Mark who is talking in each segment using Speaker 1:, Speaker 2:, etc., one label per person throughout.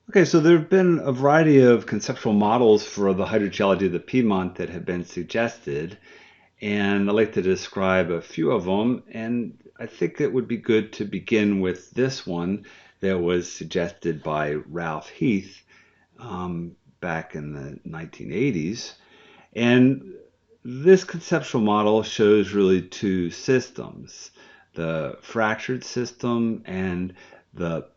Speaker 1: Okay, so there have been a variety of conceptual models for the hydrogeology of the Piedmont that have been suggested, and I'd like to describe a few of them. And I think it would be good to begin with this one that was suggested by Ralph Heath back in the 1980s. And this conceptual model shows really two systems, the fractured system and the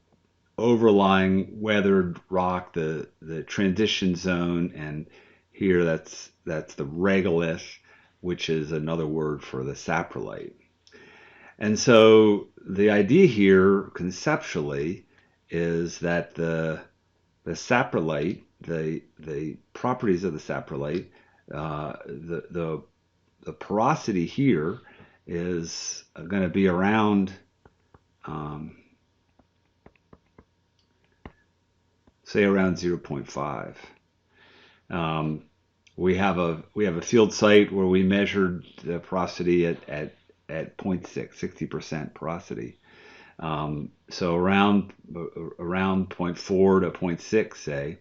Speaker 1: overlying weathered rock, the transition zone, and here that's the regolith, which is another word for the saprolite. And so the idea here conceptually is that the saprolite, the properties of the saprolite, the porosity here is going to be around um, say around 0.5. Um, we have a field site where we measured the porosity at 0.6, 60% porosity. So around zero point 0.4 to zero point 0.6, say.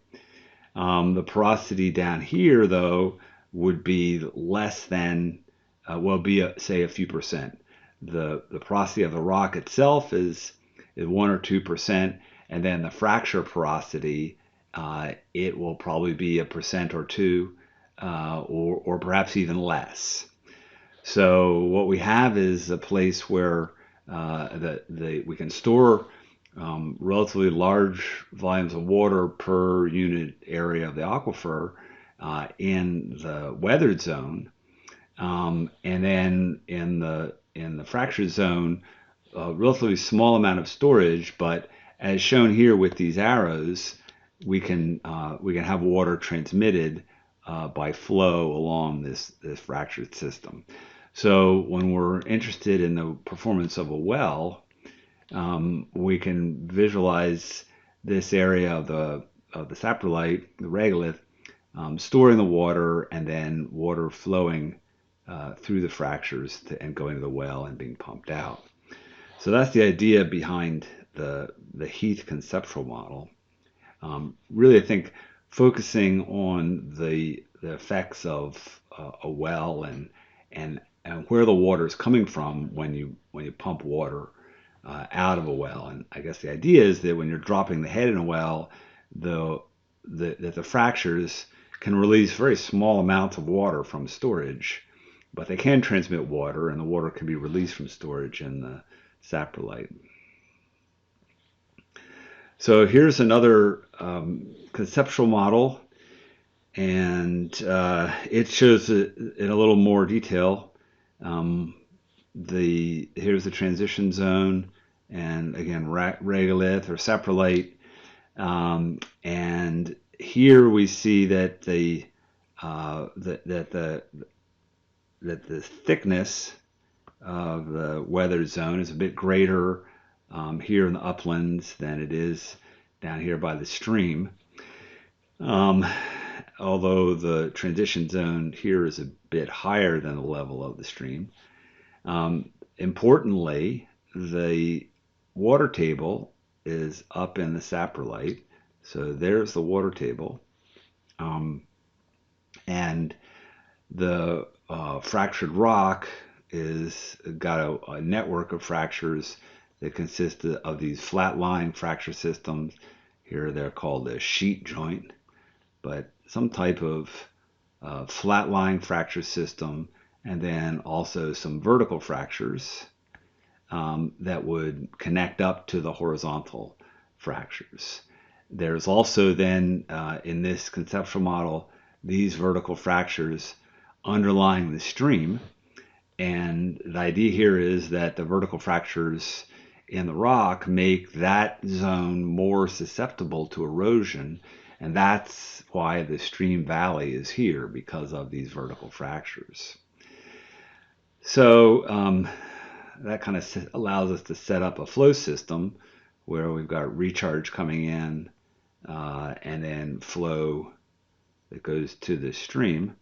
Speaker 1: The porosity down here, though, would be less than, well, say a few percent. The porosity of the rock itself is 1 or 2%, and then the fracture porosity, it will probably be 1% or 2, or perhaps even less. So what we have is a place where we can store relatively large volumes of water per unit area of the aquifer in the weathered zone, and then in the fractured zone, a relatively small amount of storage. But as shown here with these arrows, we can have water transmitted by flow along this fractured system. So when we're interested in the performance of a well, we can visualize this area of the saprolite, the regolith, storing the water and then water flowing through the fractures and going to the well and being pumped out. So that's the idea behind the Heath conceptual model. Really, I think focusing on the effects of a well and where the water is coming from when you pump water out of a well. And I guess the idea is that when you're dropping the head in a well, that the fractures can release very small amounts of water from storage, but they can transmit water, and the water can be released from storage in the saprolite. So here's another conceptual model, and it shows it in a little more detail. Here's the transition zone, and again, regolith or saprolite, and here we see that the thickness of the weathered zone is a bit greater here in the uplands than it is down here by the stream. Um, Although the transition zone here is a bit higher than the level of the stream. Importantly, the water table is up in the saprolite. So there's the water table. And the fractured rock is got a network of fractures that consist of these flat lying fracture systems. Here they're called a sheet joint, but some type of flat lying fracture system, and then also some vertical fractures that would connect up to the horizontal fractures. There's also then, in this conceptual model, these vertical fractures underlying the stream. And the idea here is that the vertical fractures in the rock make that zone more susceptible to erosion. And that's why the stream valley is here, because of these vertical fractures. So that kind of allows us to set up a flow system where we've got recharge coming in and then flow that goes to the stream,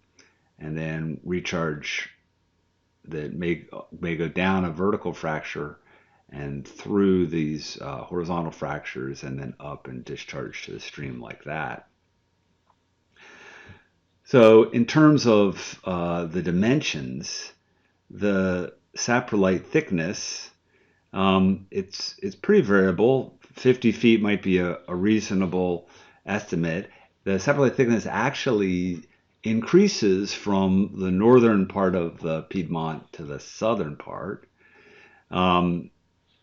Speaker 1: and then recharge that may go down a vertical fracture and through these horizontal fractures and then up and discharge to the stream like that. So in terms of the dimensions, the saprolite thickness, it's pretty variable. 50 feet might be a reasonable estimate. The saprolite thickness actually increases from the northern part of the Piedmont to the southern part. In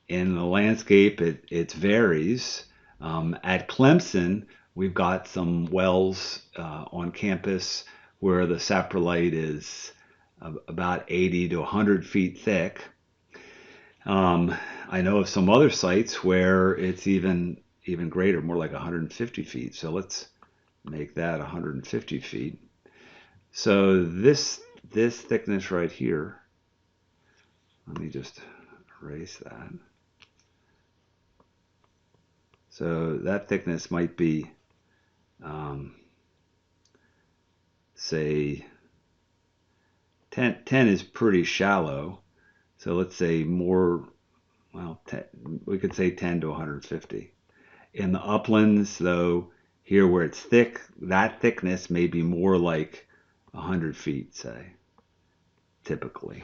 Speaker 1: the landscape, it varies. At Clemson, we've got some wells on campus where the saprolite is about 80 to 100 feet thick. I know of some other sites where it's even greater, more like 150 feet. So let's make that 150 feet. So this thickness right here, let me just erase that. So that thickness might be, say, 10 is pretty shallow. So let's say more, well, 10, we could say 10 to 150. In the uplands, though, here where it's thick, that thickness may be more like 100 feet, say, typically.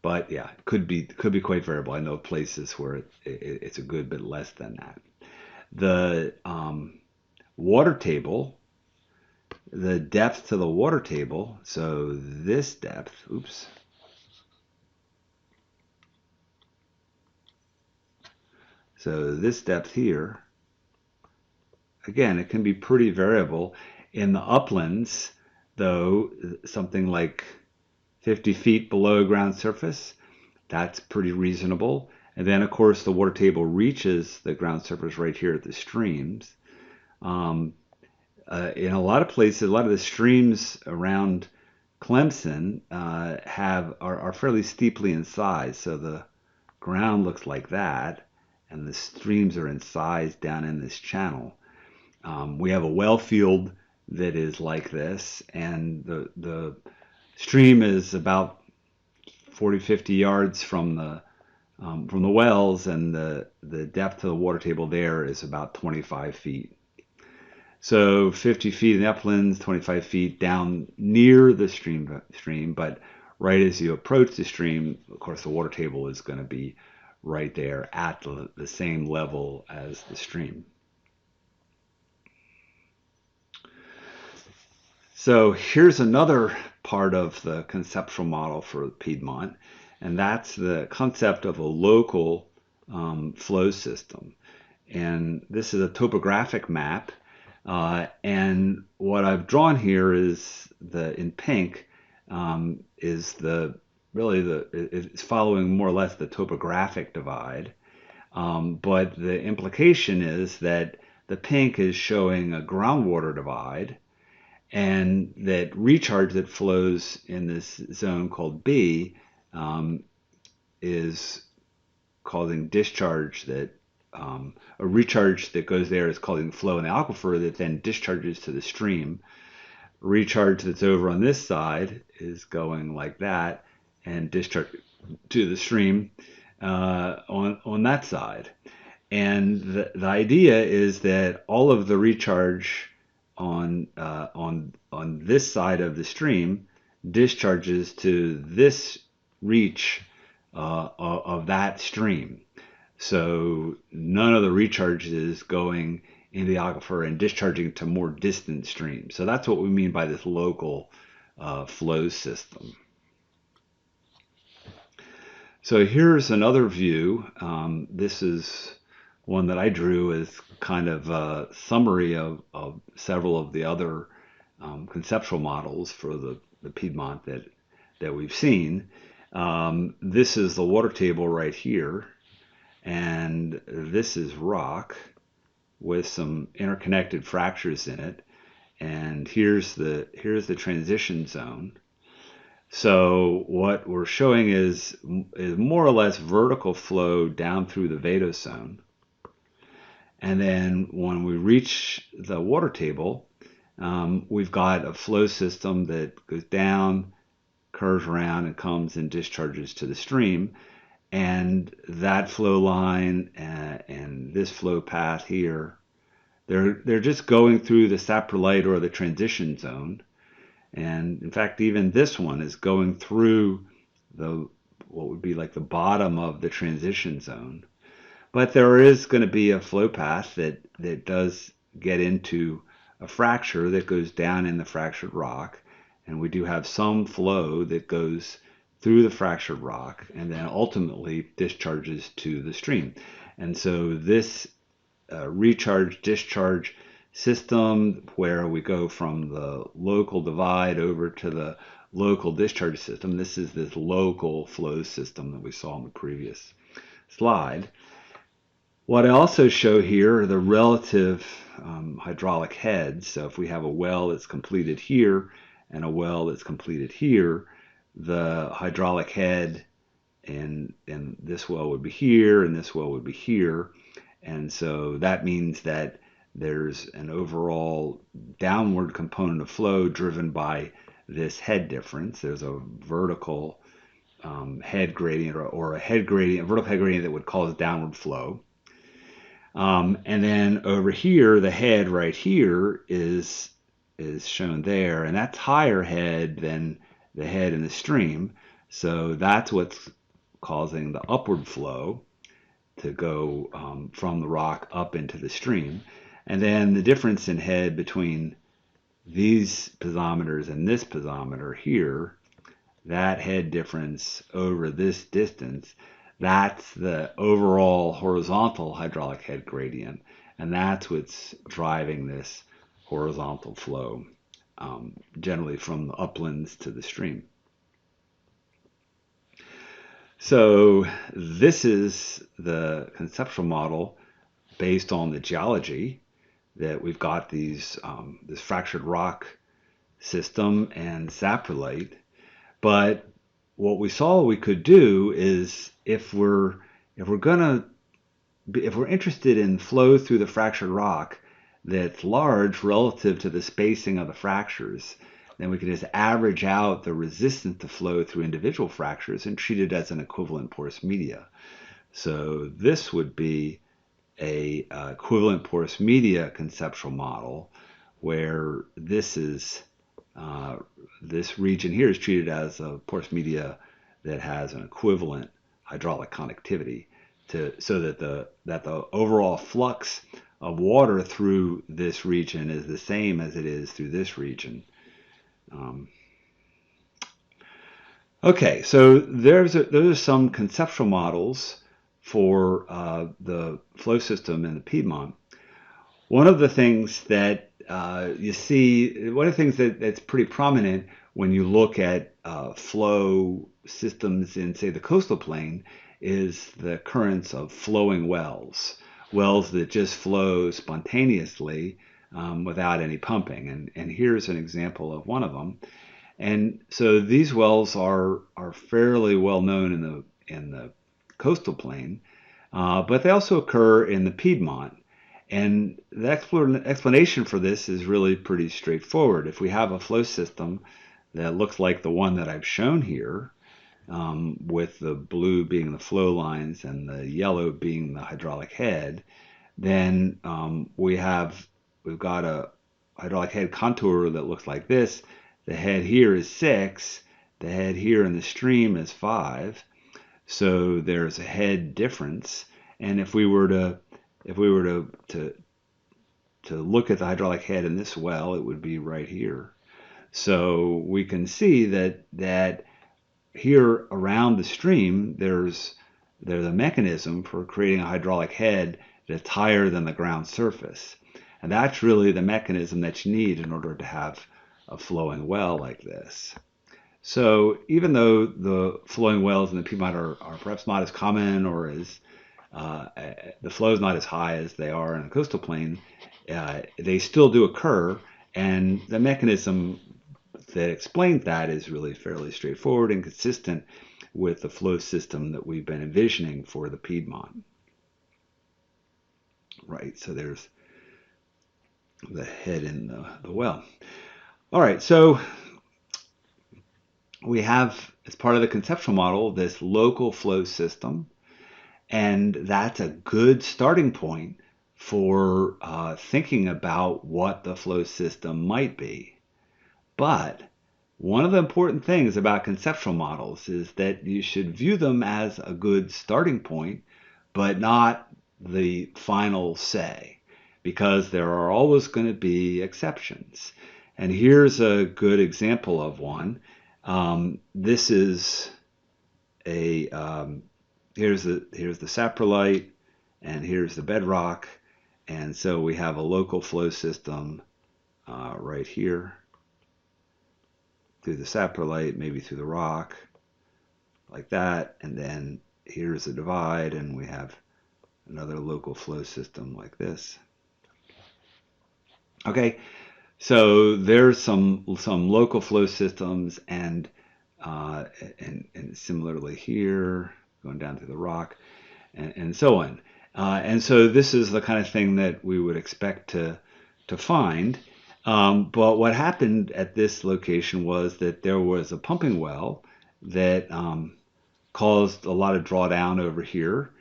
Speaker 1: But yeah, it could be quite variable. I know places where it's a good bit less than that. The water table, the depth to the water table, so this depth, oops. So this depth here, again, it can be pretty variable. In the uplands, though, something like 50 feet below ground surface, that's pretty reasonable. And then, of course, the water table reaches the ground surface right here at the streams. In a lot of places, a lot of the streams around Clemson are fairly steeply incised, so the ground looks like that, and the streams are incised down in this channel. We have a well field that is like this, and the stream is about 40, 50 yards from the wells, and the depth of the water table there is about 25 feet. So 50 feet in the uplands, 25 feet down near the stream, but right as you approach the stream, of course, the water table is going to be right there at the same level as the stream. So here's another part of the conceptual model for Piedmont, and that's the concept of a local flow system. And this is a topographic map, and what I've drawn here is in pink is it's following more or less the topographic divide, but the implication is that the pink is showing a groundwater divide, and that recharge that flows in this zone called B is causing discharge that a recharge that goes there is causing flow in the aquifer that then discharges to the stream. Recharge that's over on this side is going like that and discharge to the stream on that side. And the idea is that all of the recharge on this side of the stream discharges to this reach of that stream. So none of the recharge is going in the aquifer and discharging to more distant streams. So that's what we mean by this local flow system. So here's another view. This is one that I drew as kind of a summary of several of the other conceptual models for the Piedmont that we've seen. This is the water table right here, and this is rock with some interconnected fractures in it. And here's the transition zone. So what we're showing is more or less vertical flow down through the vadose zone. And then when we reach the water table, we've got a flow system that goes down, curves around and comes and discharges to the stream. And that flow line and this flow path here, they're just going through the saprolite or the transition zone. And in fact, even this one is going through what would be like the bottom of the transition zone. But there is going to be a flow path that does get into a fracture that goes down in the fractured rock. And we do have some flow that goes through the fractured rock and then ultimately discharges to the stream. And so this recharge-discharge system, where we go from the local divide over to the local discharge system, this is this local flow system that we saw in the previous slide. What I also show here are the relative hydraulic heads. So if we have a well that's completed here and a well that's completed here, the hydraulic head and this well would be here and this well would be here. And so that means that there's an overall downward component of flow driven by this head difference. There's a vertical head gradient or a head gradient, a vertical head gradient that would cause downward flow. And then over here, the head right here is shown there, and that's higher head than the head in the stream. So that's what's causing the upward flow to go from the rock up into the stream. And then the difference in head between these piezometers and this piezometer here, that head difference over this distance, that's the overall horizontal hydraulic head gradient. And that's what's driving this horizontal flow, generally from the uplands to the stream. So this is the conceptual model based on the geology that we've got this fractured rock system and saprolite. But what we saw we could do is if we're interested in flow through the fractured rock that's large relative to the spacing of the fractures, then we can just average out the resistance to flow through individual fractures and treat it as an equivalent porous media. So this would be a equivalent porous media conceptual model, where this region here is treated as a porous media that has an equivalent hydraulic conductivity, so that the overall flux of water through this region is the same as it is through this region. Okay, so those are some conceptual models for the flow system in the Piedmont. One of the things that you see, one of the things that's pretty prominent when you look at flow systems in, say, the coastal plain, is the occurrence of flowing wells that just flow spontaneously without any pumping. And here's an example of one of them. And so these wells are fairly well known in the coastal plain, but they also occur in the Piedmont. And the explanation for this is really pretty straightforward. If we have a flow system that looks like the one that I've shown here, with the blue being the flow lines and the yellow being the hydraulic head, then we've got a hydraulic head contour that looks like this. The head here is 6. The head here in the stream is 5. So there's a head difference. And if we were to look at the hydraulic head in this well, it would be right here. So we can see that here around the stream, there's a mechanism for creating a hydraulic head that's higher than the ground surface. And that's really the mechanism that you need in order to have a flowing well like this. So even though the flowing wells in the Piedmont are perhaps not as common, or as the flow is not as high as they are in the coastal plain, they still do occur, and the mechanism that explains that is really fairly straightforward and consistent with the flow system that we've been envisioning for the Piedmont. Right, so there's the head in the well. All right, so we have, as part of the conceptual model, this local flow system, and that's a good starting point for thinking about what the flow system might be. But one of the important things about conceptual models is that you should view them as a good starting point, but not the final say, because there are always going to be exceptions. And here's a good example of one. This is a here's the saprolite, and here's the bedrock, and so we have a local flow system right here through the saprolite, maybe through the rock, like that, and then here's a divide, and we have another local flow system like this. Okay, so there's some local flow systems, and similarly here, going down through the rock, and so on. And so this is the kind of thing that we would expect to find. But what happened at this location was that there was a pumping well that caused a lot of drawdown over here.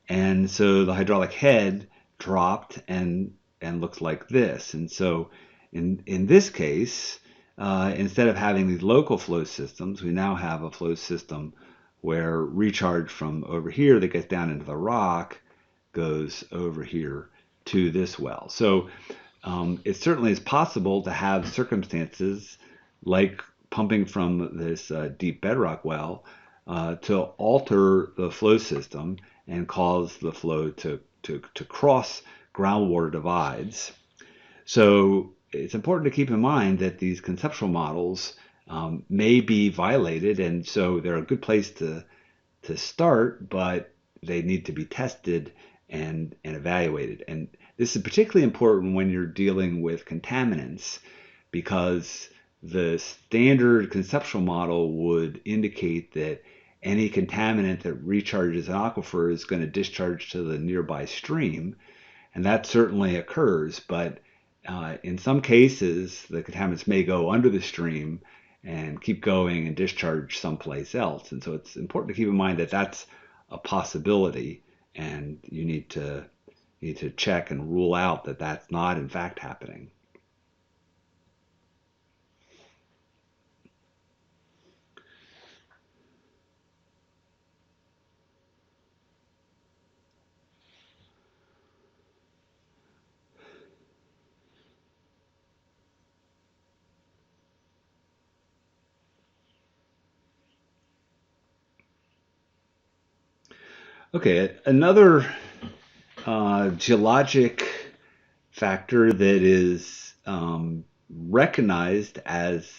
Speaker 1: And so the hydraulic head dropped and looks like this. And so in this case, instead of having these local flow systems, we now have a flow system where recharge from over here that gets down into the rock goes over here to this well. So it certainly is possible to have circumstances like pumping from this deep bedrock well to alter the flow system and cause the flow to cross groundwater divides. So it's important to keep in mind that these conceptual models may be violated, and so they're a good place to start, but they need to be tested and evaluated. And this is particularly important when you're dealing with contaminants, because the standard conceptual model would indicate that any contaminant that recharges an aquifer is going to discharge to the nearby stream, and that certainly occurs, but in some cases the contaminants may go under the stream and keep going and discharge someplace else. And so it's important to keep in mind that that's a possibility, and you need to check and rule out that that's not in fact happening. Okay, another geologic factor that is recognized as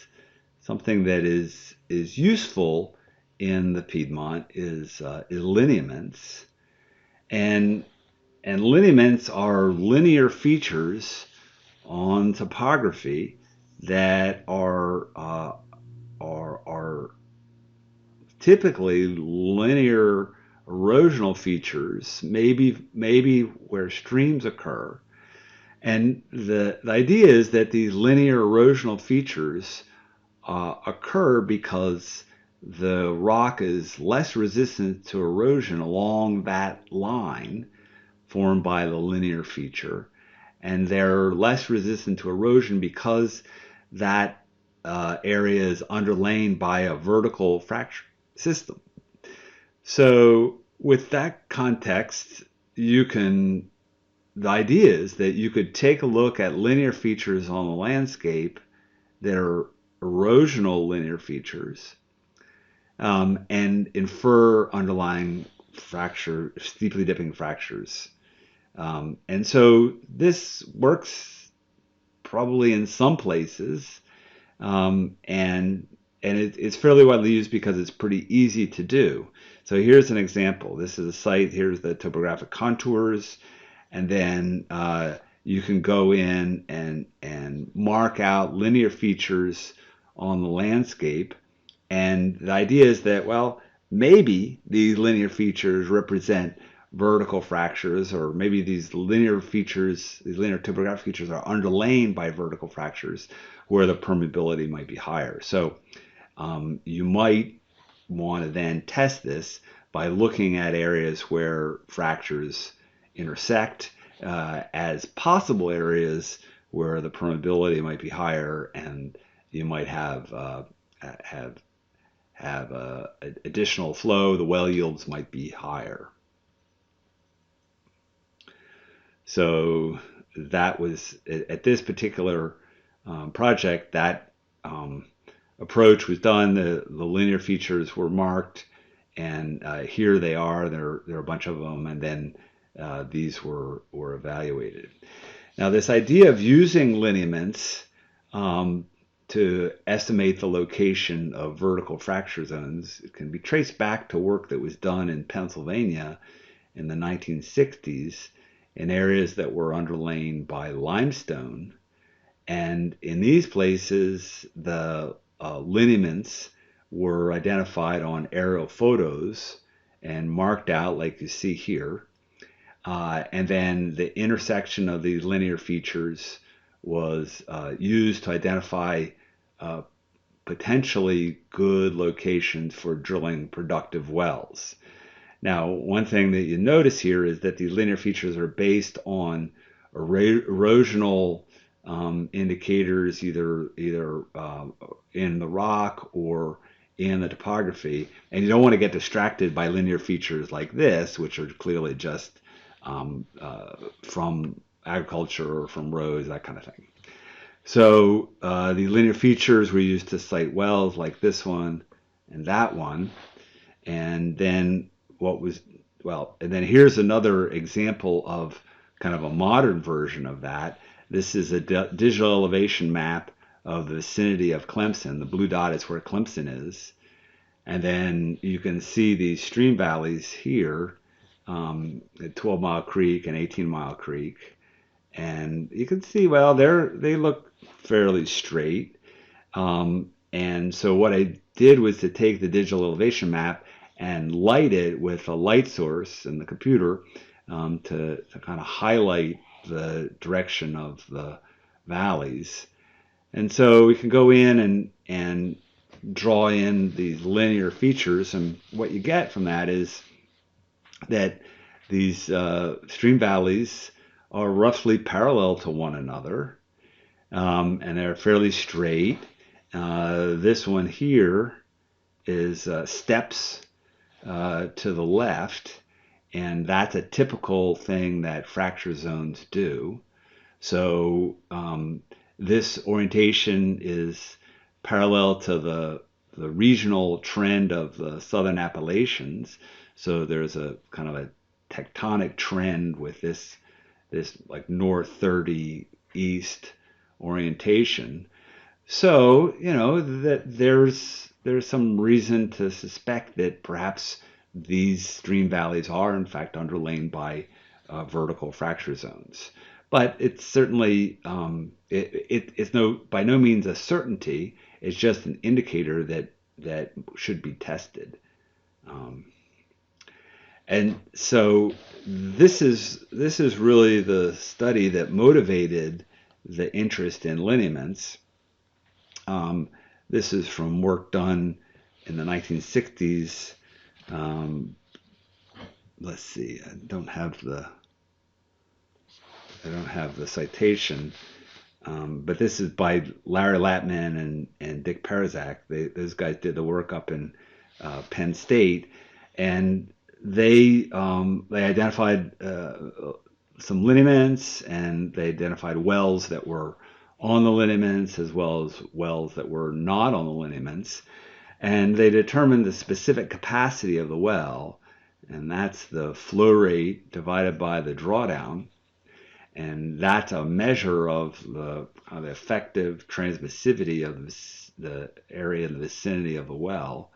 Speaker 1: something that is useful in the Piedmont is lineaments, and lineaments are linear features on topography that are typically linear erosional features, maybe where streams occur. And the idea is that these linear erosional features occur because the rock is less resistant to erosion along that line formed by the linear feature, and they're less resistant to erosion because that area is underlain by a vertical fracture system. So with that context, the idea is that you could take a look at linear features on the landscape that are erosional linear features, and infer underlying steeply dipping fractures. And so this works probably in some places, and it's fairly widely used because it's pretty easy to do. So here's an example. This is a site. Here's the topographic contours, and then you can go in and mark out linear features on the landscape. And the idea is that, well, maybe these linear features represent vertical fractures, or maybe these linear topographic features are underlain by vertical fractures where the permeability might be higher. So You might want to then test this by looking at areas where fractures intersect as possible areas where the permeability might be higher, and you might have additional flow. The well yields might be higher. So that was at this particular project, that approach was done. The linear features were marked, and here they are. There are a bunch of them, and then these were evaluated. Now, this idea of using lineaments to estimate the location of vertical fracture zones can be traced back to work that was done in Pennsylvania in the 1960s in areas that were underlain by limestone. And in these places, the lineaments were identified on aerial photos and marked out like you see here. And then the intersection of these linear features was used to identify potentially good locations for drilling productive wells. Now, one thing that you notice here is that these linear features are based on erosional indicators, either in the rock or in the topography, and you don't want to get distracted by linear features like this, which are clearly just from agriculture or from roads, that kind of thing. So the linear features were used to site wells like this one and that one, and then and then here's another example of kind of a modern version of that. This is a digital elevation map of the vicinity of Clemson. The blue dot is where Clemson is. And then you can see these stream valleys here at 12 Mile Creek and 18 Mile Creek. And you can see, well, they look fairly straight. And so what I did was to take the digital elevation map and light it with a light source in the computer to kind of highlight the direction of the valleys. And so we can go in and draw in these linear features, and what you get from that is that these stream valleys are roughly parallel to one another, and they're fairly straight. This one here is steps to the left, and that's a typical thing that fracture zones do. So this orientation is parallel to the regional trend of the southern Appalachians. So there's a kind of a tectonic trend with this like north 30 east orientation. So, you know, that there's some reason to suspect that perhaps these stream valleys are in fact underlain by vertical fracture zones. But it's certainly it's by no means a certainty. It's just an indicator that should be tested. And so this is really the study that motivated the interest in lineaments. This is from work done in the 1960s. Let's see, I don't have the citation, but this is by Larry Latman and Dick Perizak. Those guys did the work up in Penn State, and they identified some lineaments, and they identified wells that were on the lineaments as well as wells that were not on the lineaments, and they determined the specific capacity of the well, and that's the flow rate divided by the drawdown, and that's a measure of the effective transmissivity of the area in the vicinity of the well.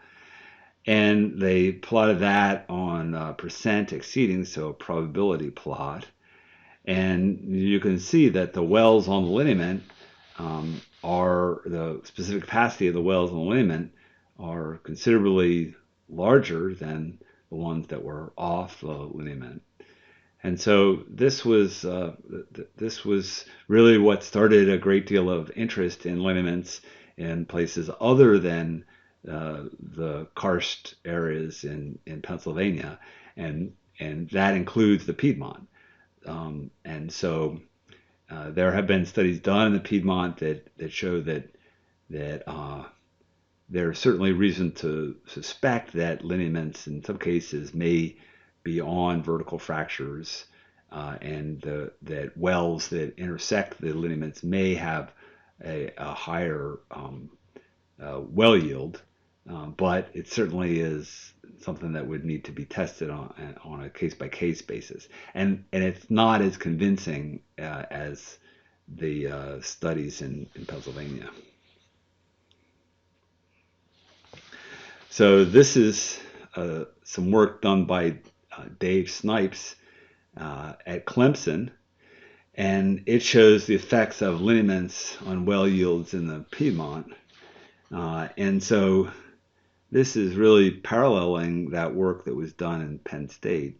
Speaker 1: And they plotted that on percent exceeding, so a probability plot. And you can see that the wells on the lineament are the specific capacity of the wells on the lineament are considerably larger than the ones that were off the lineament. And so this was really what started a great deal of interest in lineaments in places other than the karst areas in Pennsylvania, and that includes the Piedmont. And so there have been studies done in the Piedmont that show that there's certainly reason to suspect that lineaments in some cases may be on vertical fractures, and that wells that intersect the lineaments may have a higher well yield, but it certainly is something that would need to be tested on a case by case basis, and it's not as convincing as the studies in Pennsylvania. So this is some work done by Dave Snipes at Clemson, and it shows the effects of lineaments on well yields in the Piedmont. And so this is really paralleling that work that was done in Penn State.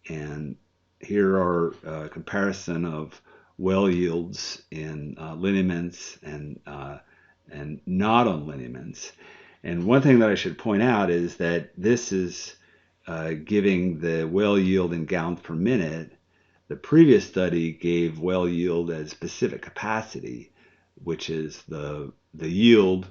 Speaker 1: And here are a comparison of well yields in lineaments and not on lineaments. And one thing that I should point out is that this is giving the well yield in gallons per minute. The previous study gave well yield as specific capacity, which is the yield,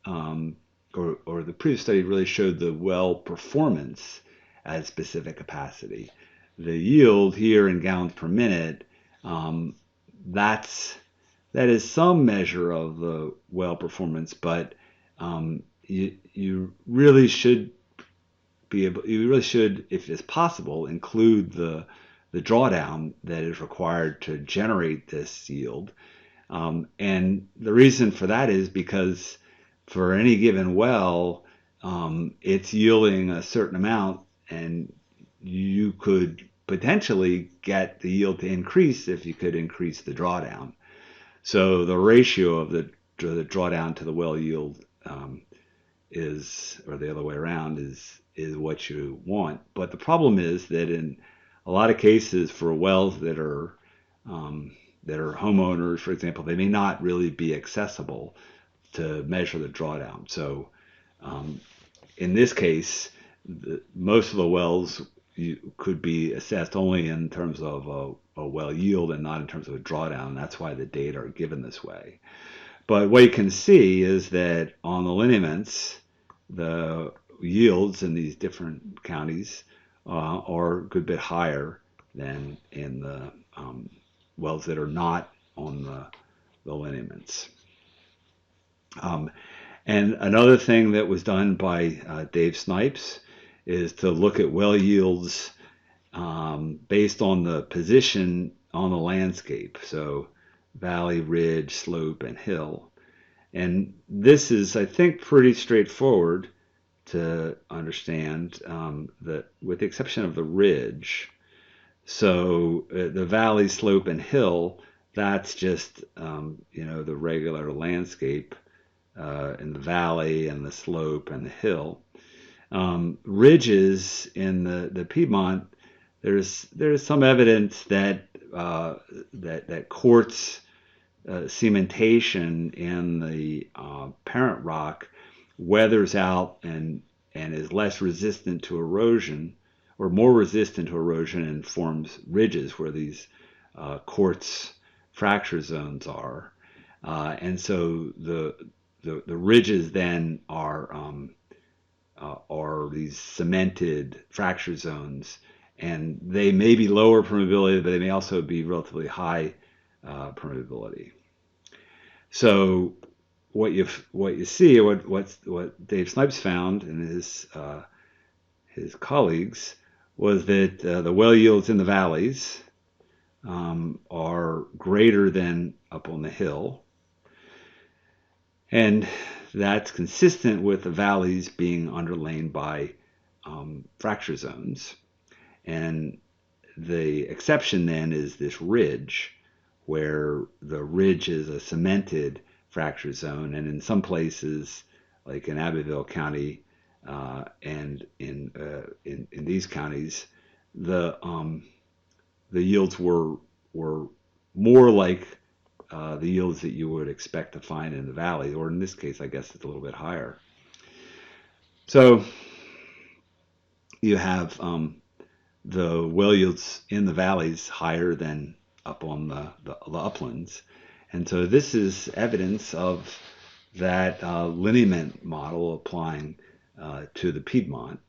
Speaker 1: or the previous study really showed the well performance as specific capacity. The yield here in gallons per minute, that is some measure of the well performance, but you really should if it's possible, include the drawdown that is required to generate this yield. And the reason for that is because for any given well, it's yielding a certain amount, and you could potentially get the yield to increase if you could increase the drawdown. So the ratio of the drawdown to the well yield is, or the other way around, is what you want. But the problem is that in a lot of cases for wells that are homeowners, for example, they may not really be accessible to measure the drawdown. So in this case, most of the wells could be assessed only in terms of a well yield and not in terms of a drawdown. That's why the data are given this way. But what you can see is that on the lineaments, the yields in these different counties are a good bit higher than in the wells that are not on the lineaments. And another thing that was done by Dave Snipes is to look at well yields based on the position on the landscape. So valley, ridge, slope, and hill. And this is, I think, pretty straightforward to understand, that with the exception of the ridge. So the valley, slope, and hill, that's just the regular landscape in the valley and the slope and the hill. Ridges in the Piedmont, there's some evidence that that quartz cementation in the parent rock weathers out and is less resistant to erosion, or more resistant to erosion, and forms ridges where these quartz fracture zones are. And so the ridges then are these cemented fracture zones, and they may be lower permeability, but they may also be relatively high permeability. So what you see, what Dave Snipes found and his colleagues, was that the well yields in the valleys are greater than up on the hill, and that's consistent with the valleys being underlain by fracture zones. And the exception then is this ridge, where the ridge is a cemented fracture zone, and in some places, like in Abbeville County and in these counties, the yields were more like the yields that you would expect to find in the valley, or in this case, I guess it's a little bit higher. So you have the well yields in the valleys higher than up on the uplands. And so this is evidence of that lineament model applying to the Piedmont.